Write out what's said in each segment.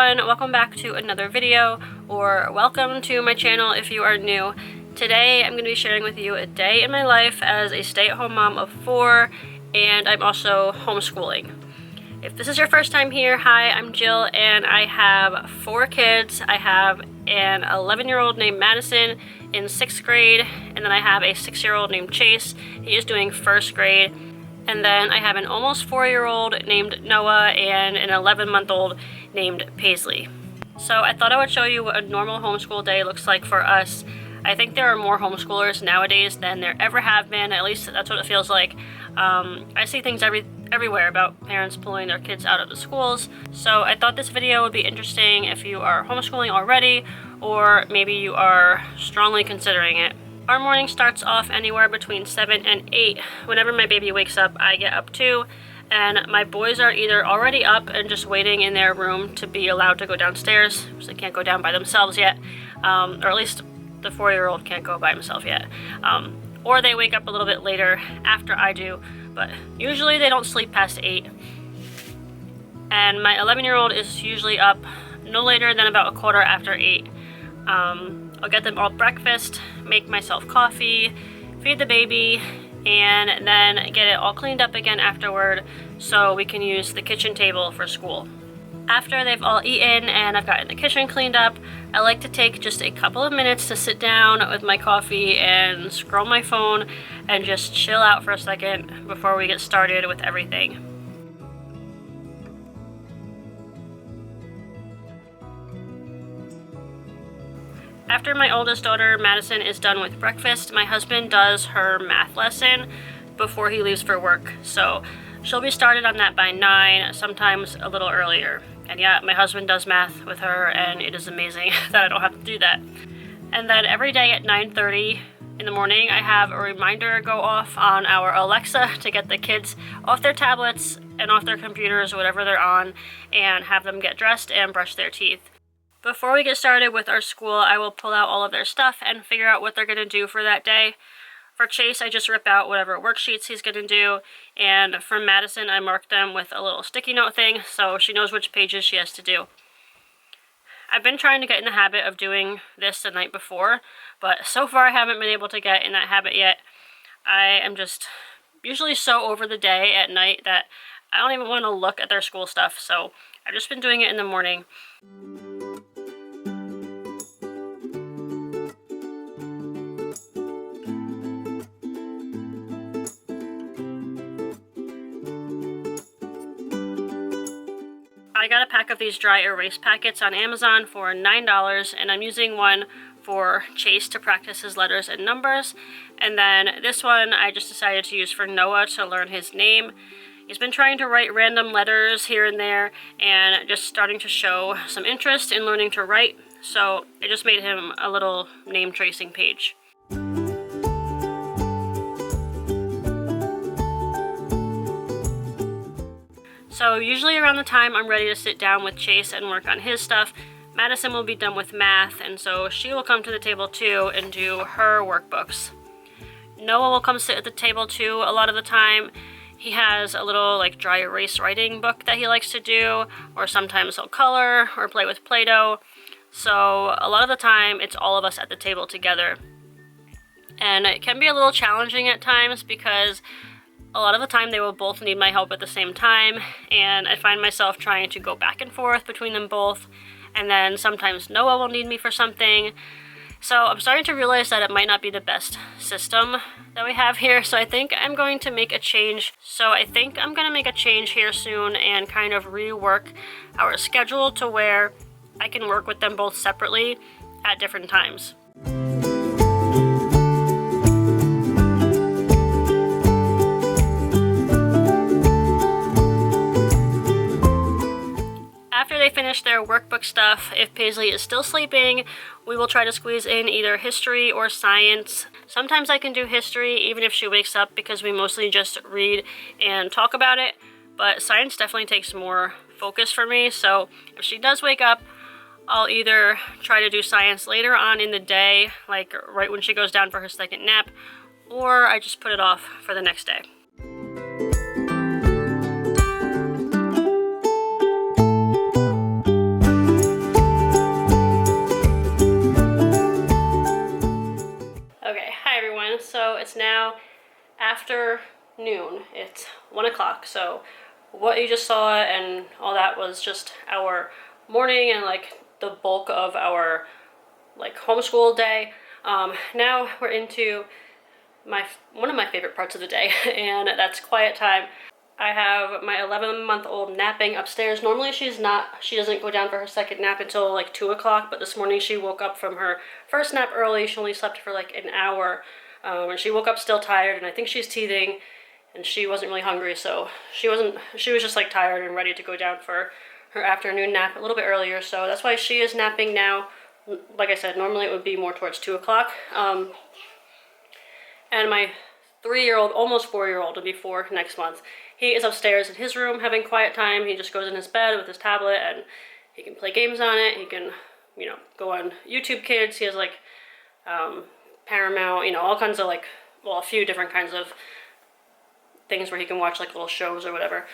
everyone, welcome back to another video, or welcome to my channel if you are new. Today I'm going to be sharing with you a day in my life as a stay-at-home mom of 4, and I'm also homeschooling. If this is your first time here, hi, I'm Jill, and I have 4 kids. I have an 11-year-old named Madison in 6th grade, and then I have a 6-year-old named Chase. He is doing 1st grade. And then I have an almost 4-year-old named Noah and an 11-month-old named Paisley. So I thought I would show you what a normal homeschool day looks like for us. I think there are more homeschoolers nowadays than there ever have been. At least that's what it feels like. I see things everywhere about parents pulling their kids out of the schools. So I thought this video would be interesting if you are homeschooling already, or maybe you are strongly considering it. Our morning starts off anywhere between 7 and 8. Whenever my baby wakes up, I get up too, and my boys are either already up and just waiting in their room to be allowed to go downstairs, because they can't go down by themselves yet, or at least the 4-year-old can't go by himself yet, or they wake up a little bit later after I do, but usually they don't sleep past 8. And my 11-year-old is usually up no later than about a quarter after 8. I'll get them all breakfast, make myself coffee, feed the baby, and then get it all cleaned up again afterward so we can use the kitchen table for school. After they've all eaten and I've gotten the kitchen cleaned up, I like to take just a couple of minutes to sit down with my coffee and scroll my phone and just chill out for a second before we get started with everything. After my oldest daughter, Madison, is done with breakfast, my husband does her math lesson before he leaves for work. So she'll be started on that by 9, sometimes a little earlier. And yeah, my husband does math with her, and it is amazing that I don't have to do that. And then every day at 9:30 in the morning, I have a reminder go off on our Alexa to get the kids off their tablets and off their computers, whatever they're on, and have them get dressed and brush their teeth. Before we get started with our school, I will pull out all of their stuff and figure out what they're going to do for that day. For Chase, I just rip out whatever worksheets he's going to do, and for Madison, I mark them with a little sticky note thing so she knows which pages she has to do. I've been trying to get in the habit of doing this the night before, but so far I haven't been able to get in that habit yet. I am just usually so over the day at night that I don't even want to look at their school stuff, so I've just been doing it in the morning. I got a pack of these dry erase packets on Amazon for $9, and I'm using one for Chase to practice his letters and numbers, and then this one I just decided to use for Noah to learn his name. He's been trying to write random letters here and there and just starting to show some interest in learning to write, so I just made him a little name tracing page. So usually around the time I'm ready to sit down with Chase and work on his stuff, Madison will be done with math, and so she will come to the table too and do her workbooks. Noah will come sit at the table too a lot of the time. He has a little dry erase writing book that he likes to do, or sometimes he'll color or play with Play-Doh. So a lot of the time it's all of us at the table together. And it can be a little challenging at times because a lot of the time they will both need my help at the same time, and I find myself trying to go back and forth between them both, and then sometimes Noah will need me for something. So I'm starting to realize that it might not be the best system that we have here, so I think I'm going to make a change. Here soon and kind of rework our schedule to where I can work with them both separately at different times. After they finish their workbook stuff, if Paisley is still sleeping, we will try to squeeze in either history or science. Sometimes I can do history even if she wakes up because we mostly just read and talk about it, but science definitely takes more focus for me, so if she does wake up, I'll either try to do science later on in the day, like right when she goes down for her second nap, or I just put it off for the next day. it's now after noon. It's 1 o'clock. So what you just saw and all that was just our morning and like the bulk of our like homeschool day. Now we're into one of my favorite parts of the day, and that's quiet time. I have my 11-month-old napping upstairs. Normally she doesn't go down for her second nap until like 2 o'clock, but this morning she woke up from her first nap early. She only slept for like an hour, and she woke up still tired, and I think she's teething, and she wasn't really hungry, so she was just like tired and ready to go down for her afternoon nap a little bit earlier, so that's why she is napping now. Like I said, normally it would be more towards 2 o'clock. And my 3-year-old, almost 4-year-old, will be 4 next month. He is upstairs in his room having quiet time. He just goes in his bed with his tablet and he can play games on it. He can, you know, go on YouTube Kids. He has like Paramount, you know, all kinds of like, well, a few different kinds of things where he can watch like little shows or whatever.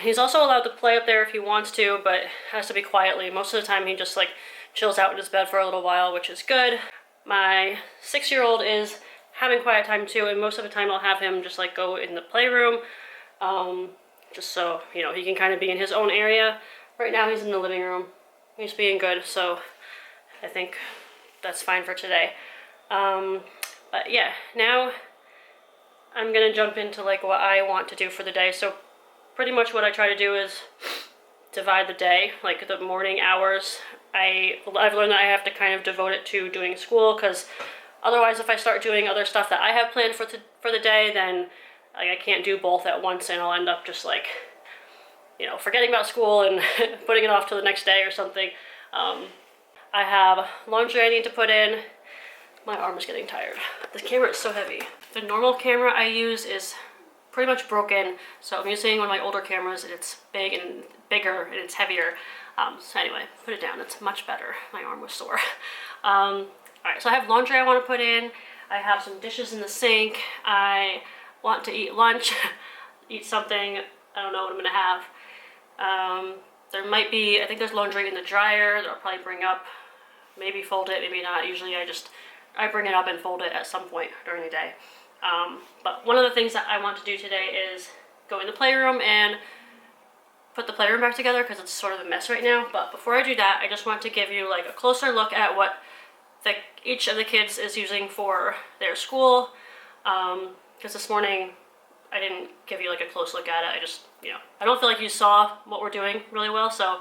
He's also allowed to play up there if he wants to, but has to be quietly. Most of the time he just like chills out in his bed for a little while, which is good. My 6-year-old is having quiet time too, and most of the time I'll have him just like go in the playroom, just so, you know, he can kind of be in his own area. Right now he's in the living room. He's being good, so I think that's fine for today. But yeah, now I'm gonna jump into like what I want to do for the day. So pretty much what I try to do is divide the day, like the morning hours. I've learned that I have to kind of devote it to doing school, because otherwise if I start doing other stuff that I have planned for the day, then like I can't do both at once, and I'll end up just like, you know, forgetting about school and putting it off till the next day or something. I have laundry I need to put in. My arm is getting tired. This camera is so heavy. The normal camera I use is pretty much broken, so I'm using one of my older cameras, and it's big and bigger and it's heavier. So anyway, put it down. It's much better. My arm was sore. Alright, so I have laundry I want to put in. I have some dishes in the sink. I want to eat lunch, eat something. I don't know what I'm going to have. There might be, I think there's laundry in the dryer that I'll probably bring up. Maybe fold it, maybe not. Usually I bring it up and fold it at some point during the day. But one of the things that I want to do today is go in the playroom and put the playroom back together, because it's sort of a mess right now. But before I do that, I just want to give you like a closer look at what each of the kids is using for their school. Because this morning I didn't give you like a close look at it. I just, you know, I don't feel like you saw what we're doing really well, so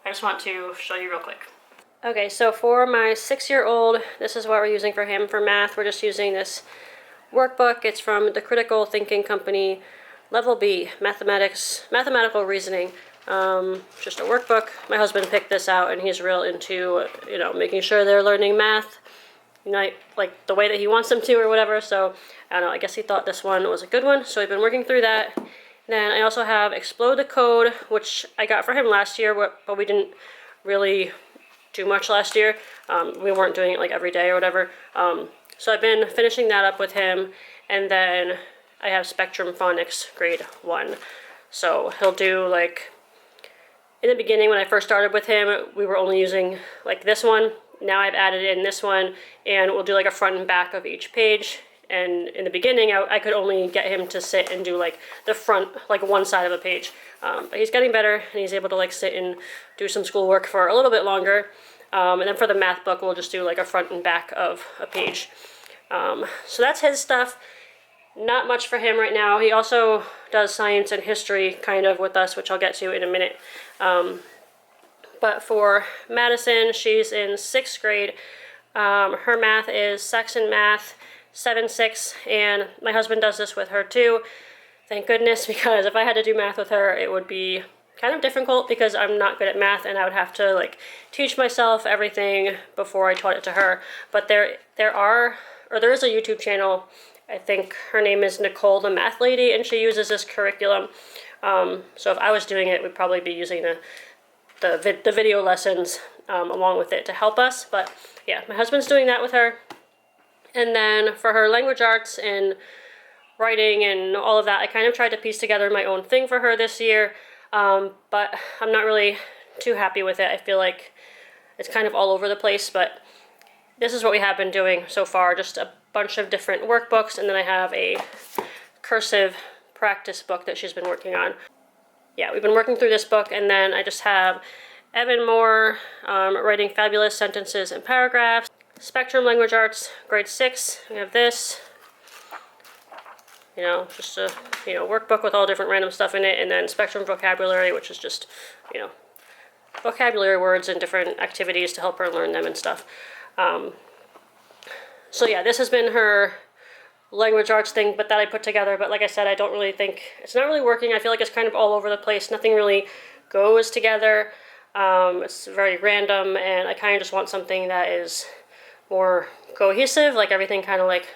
I just want to show you real quick. Okay, so for my 6-year-old, this is what we're using for him for math. We're just using this workbook. It's from the Critical Thinking Company, Level B, Mathematical Reasoning. Just a workbook. My husband picked this out, and he's real into, you know, making sure they're learning math, you know, like the way that he wants them to or whatever. So I don't know, I guess he thought this one was a good one, so we've been working through that. Then I also have Explode the Code, which I got for him last year, but we didn't really do much last year. We weren't doing it like every day or whatever. So I've been finishing that up with him, and then I have Spectrum Phonics grade 1. So he'll do like, in the beginning when I first started with him, we were only using like this one. Now I've added in this one, and we'll do like a front and back of each page. And in the beginning, I could only get him to sit and do like the front, like one side of a page. But he's getting better, and he's able to like sit and do some schoolwork for a little bit longer. And then for the math book, we'll just do like a front and back of a page. So that's his stuff. Not much for him right now. He also does science and history kind of with us, which I'll get to in a minute. But for Madison, she's in 6th grade. Her math is Saxon Math 7-6, and my husband does this with her too. Thank goodness, because if I had to do math with her, it would be kind of difficult, because I'm not good at math, and I would have to like teach myself everything before I taught it to her. But there is a YouTube channel. I think her name is Nicole the Math Lady, and she uses this curriculum. So if I was doing it, we'd probably be using the video lessons along with it to help us. But yeah, my husband's doing that with her. And then for her language arts and writing and all of that, I kind of tried to piece together my own thing for her this year. But I'm not really too happy with it. I feel like it's kind of all over the place, but this is what we have been doing so far. Just a bunch of different workbooks, and then I have a cursive practice book that she's been working on. Yeah, we've been working through this book, and then I just have Evan Moore, writing fabulous sentences and paragraphs. Spectrum Language Arts, grade 6. We have this. You know, just a, workbook with all different random stuff in it, and then Spectrum Vocabulary, which is just, vocabulary words and different activities to help her learn them and stuff. So yeah, this has been her language arts thing, but that I put together. But like I said, I don't really think, it's not really working. I feel like it's kind of all over the place. Nothing really goes together. It's very random, and I kind of just want something that is more cohesive, like everything kind of like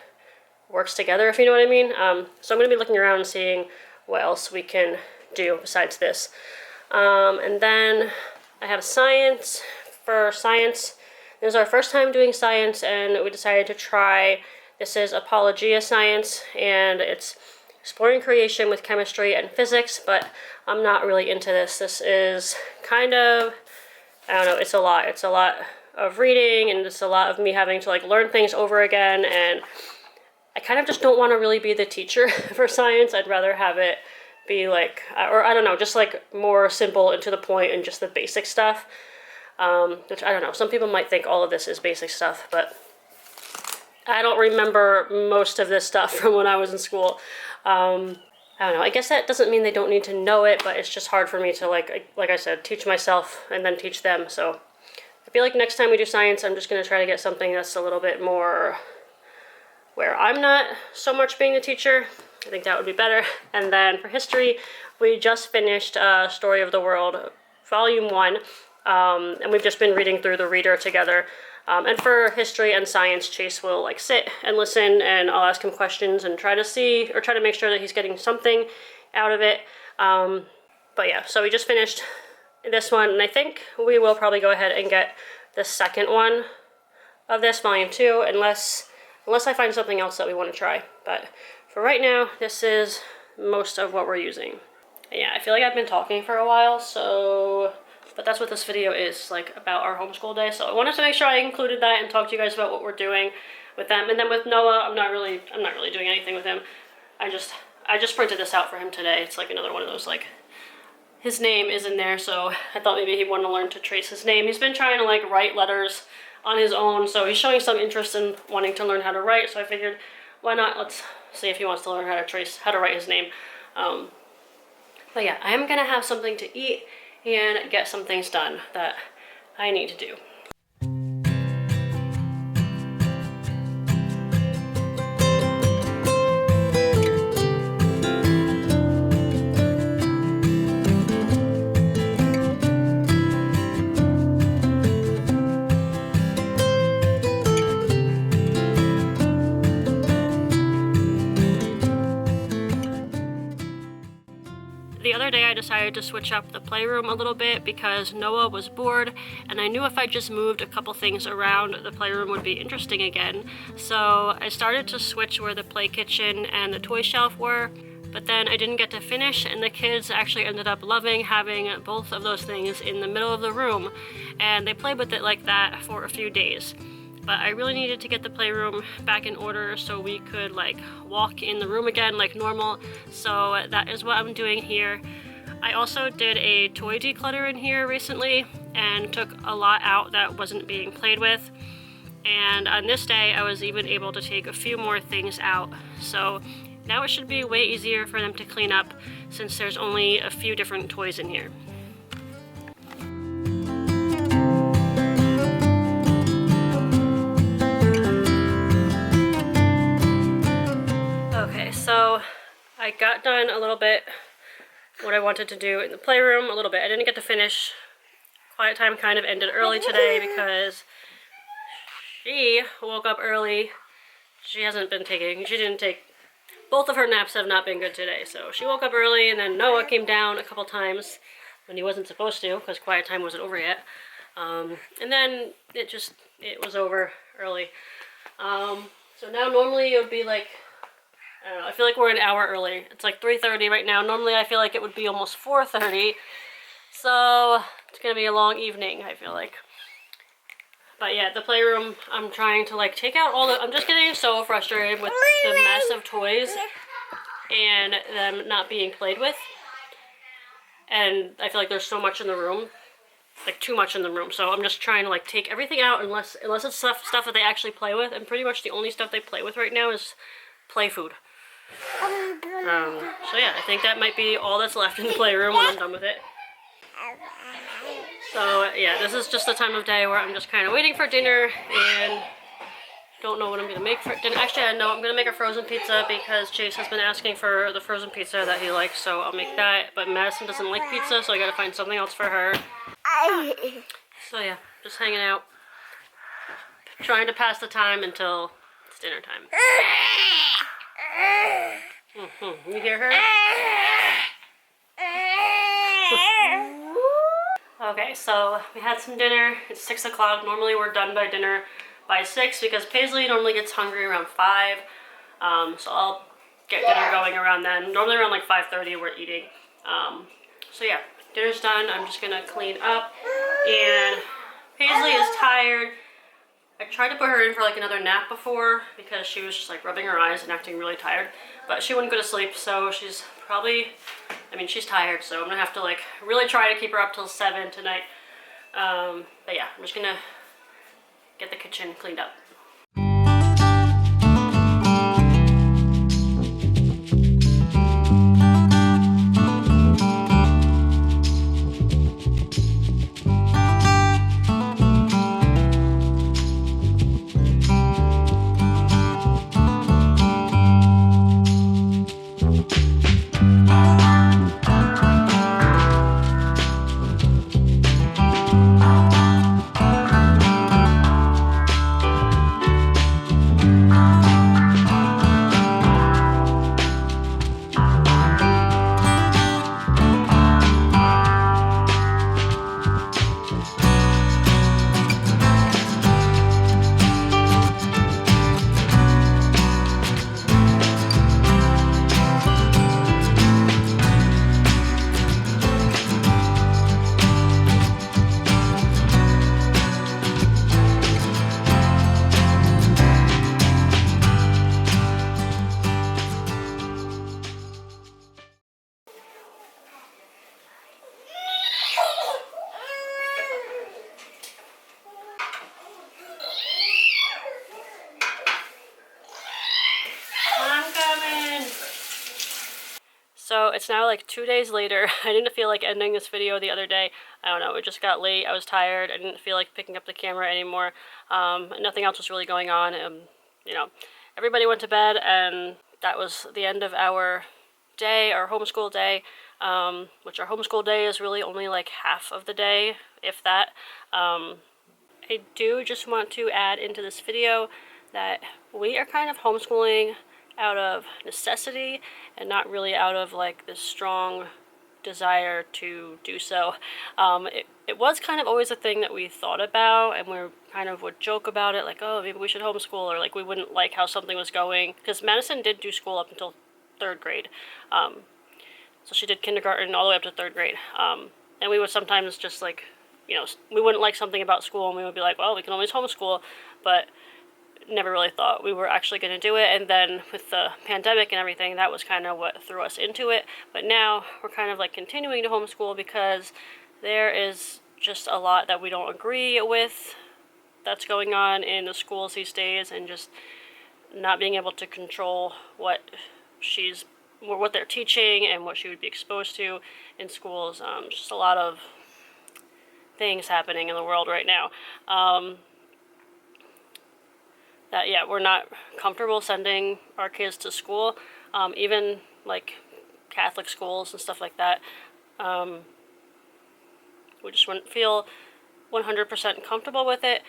works together, if you know what I mean. So I'm going to be looking around and seeing what else we can do besides this. And then I have science. For science, this is our first time doing science, and we decided to try, this is Apologia Science, and it's exploring creation with chemistry and physics, but I'm not really into this. This is kind of, I don't know, it's a lot. It's a lot of reading, and it's a lot of me having to like learn things over again, and I kind of just don't want to really be the teacher for science. I'd rather have it be like, or I don't know, just like more simple and to the point and just the basic stuff. Which I don't know, some people might think all of this is basic stuff, but I don't remember most of this stuff from when I was in school. I don't know, I guess that doesn't mean they don't need to know it, but it's just hard for me to like I said, teach myself and then teach them. So I feel like next time we do science, I'm just going to try to get something that's a little bit more where I'm not so much being the teacher. I think that would be better. And then for history, we just finished Story of the World, Volume 1, and we've just been reading through the reader together. And for history and science, Chase will like sit and listen, and I'll ask him questions and try to see, or try to make sure that he's getting something out of it. But yeah, so we just finished this one, and I think we will probably go ahead and get the second one of this, Volume 2, unless I find something else that we want to try. But for right now, this is most of what we're using. And yeah, I feel like I've been talking for a while, so, but that's what this video is, like, about our homeschool day. So I wanted to make sure I included that and talk to you guys about what we're doing with them. And then with Noah, I'm not really doing anything with him. I just printed this out for him today. It's like another one of those, like, his name is in there, so I thought maybe he'd want to learn to trace his name. He's been trying to like write letters on his own, so he's showing some interest in wanting to learn how to write, so I figured, why not, let's see if he wants to learn how to write his name. But yeah, I am gonna have something to eat and get some things done that I need to do. The other day I decided to switch up the playroom a little bit because Noah was bored, and I knew if I just moved a couple things around, the playroom would be interesting again. So I started to switch where the play kitchen and the toy shelf were, but then I didn't get to finish, and the kids actually ended up loving having both of those things in the middle of the room, and they played with it like that for a few days. But I really needed to get the playroom back in order so we could like walk in the room again like normal. So that is what I'm doing here. I also did a toy declutter in here recently and took a lot out that wasn't being played with. And on this day, I was even able to take a few more things out. So now it should be way easier for them to clean up since there's only a few different toys in here. So I got done a little bit what I wanted to do in the playroom, a little bit. I didn't get to finish. Quiet time kind of ended early today because she woke up early. She didn't take, both of her naps have not been good today. So she woke up early, and then Noah came down a couple times when he wasn't supposed to because quiet time wasn't over yet. And then it was over early. So now normally it would be like, I don't know, I feel like we're an hour early. It's like 3:30 right now. Normally I feel like it would be almost 4:30. So it's going to be a long evening, I feel like. But yeah, the playroom, I'm trying to like take out all the, I'm just getting so frustrated with the mess of toys and them not being played with. And I feel like there's so much in the room, like too much in the room. So I'm just trying to like take everything out unless it's stuff that they actually play with. And pretty much the only stuff they play with right now is play food. So yeah, I think that might be all that's left in the playroom when I'm done with it. So yeah, this is just the time of day where I'm just kind of waiting for dinner and don't know what I'm gonna make for dinner. Actually, I know I'm gonna make a frozen pizza because Chase has been asking for the frozen pizza that he likes, so I'll make that. But Madison doesn't like pizza, so I gotta find something else for her. So yeah, just hanging out, trying to pass the time until it's dinner time. You hear her? Okay, so we had some dinner. It's 6 o'clock. Normally we're done by dinner by 6 because Paisley normally gets hungry around 5. So I'll get dinner going around then. Normally around like 5:30 we're eating. So yeah, dinner's done. I'm just gonna clean up. And Paisley is tired. I tried to put her in for like another nap before because she was just like rubbing her eyes and acting really tired. But she wouldn't go to sleep, so she's probably, I mean, she's tired, so I'm gonna have to like really try to keep her up till 7 tonight. But yeah, I'm just gonna get the kitchen cleaned up. So it's now like 2 days later. I didn't feel like ending this video the other day. I don't know, it just got late. I was tired. I didn't feel like picking up the camera anymore. Nothing else was really going on. You know, everybody went to bed and that was the end of our day, our homeschool day, which our homeschool day is really only like half of the day, if that. I do just want to add into this video that we are kind of homeschooling out of necessity and not really out of like this strong desire to do so. It was kind of always a thing that we thought about, and we kind of would joke about it, like, oh, maybe we should homeschool, or like we wouldn't like how something was going, because Madison did do school up until 3rd grade. So she did kindergarten all the way up to 3rd grade. And we would sometimes just like, you know, we wouldn't like something about school and we would be like, well, we can always homeschool, but never really thought we were actually going to do it. And then with the pandemic and everything, that was kind of what threw us into it. But now we're kind of like continuing to homeschool because there is just a lot that we don't agree with that's going on in the schools these days, and just not being able to control what they're teaching and what she would be exposed to in schools. Just a lot of things happening in the world right now. That, yeah, we're not comfortable sending our kids to school, even like Catholic schools and stuff like that. We just wouldn't feel 100% comfortable with it.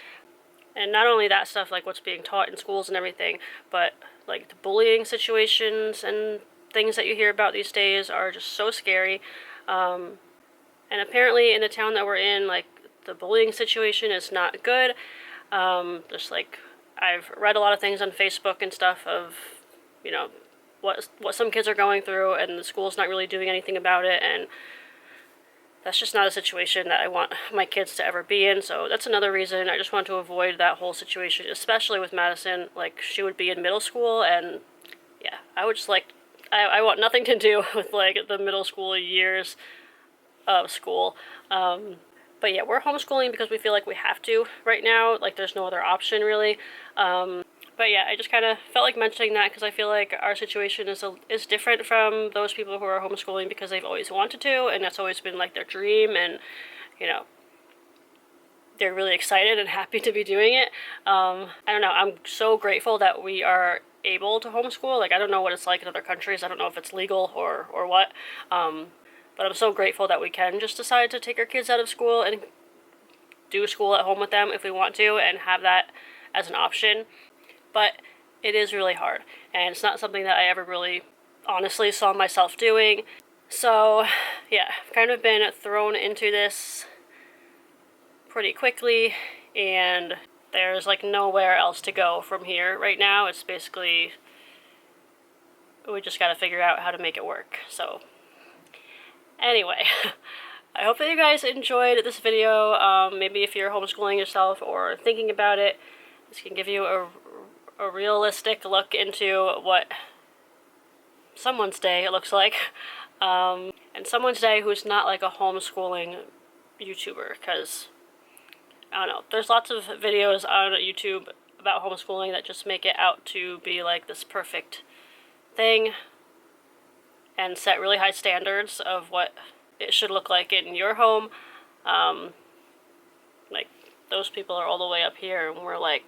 And not only that stuff, like what's being taught in schools and everything, but like the bullying situations and things that you hear about these days are just so scary. And apparently in the town that we're in, like the bullying situation is not good. Just like, I've read a lot of things on Facebook and stuff of, you know, what some kids are going through, and the school's not really doing anything about it, and that's just not a situation that I want my kids to ever be in. So that's another reason I just want to avoid that whole situation, especially with Madison. Like, she would be in middle school, and yeah, I would just like, I want nothing to do with like the middle school years of school. But yeah, we're homeschooling because we feel like we have to right now. Like, there's no other option really. But yeah, I just kind of felt like mentioning that because I feel like our situation is different from those people who are homeschooling because they've always wanted to, and that's always been like their dream, and you know, they're really excited and happy to be doing it. I don't know, I'm so grateful that we are able to homeschool. Like, I don't know what it's like in other countries. I don't know if it's legal or what. But I'm so grateful that we can just decide to take our kids out of school and do school at home with them if we want to, and have that as an option. But it is really hard, and it's not something that I ever really honestly saw myself doing. So yeah, I've kind of been thrown into this pretty quickly, and there's like nowhere else to go from here right now. It's basically, we just gotta figure out how to make it work. So anyway, I hope that you guys enjoyed this video. Maybe if you're homeschooling yourself or thinking about it, this can give you a realistic look into what someone's day looks like. And someone's day who's not like a homeschooling YouTuber, because I don't know, there's lots of videos on YouTube about homeschooling that just make it out to be like this perfect thing and set really high standards of what it should look like in your home. Like, those people are all the way up here, and we're like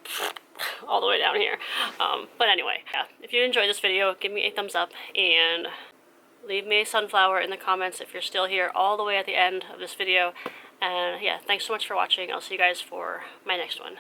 all the way down here. But anyway, yeah, if you enjoyed this video, give me a thumbs up, and leave me a sunflower in the comments if you're still here all the way at the end of this video. And yeah, thanks so much for watching. I'll see you guys for my next one.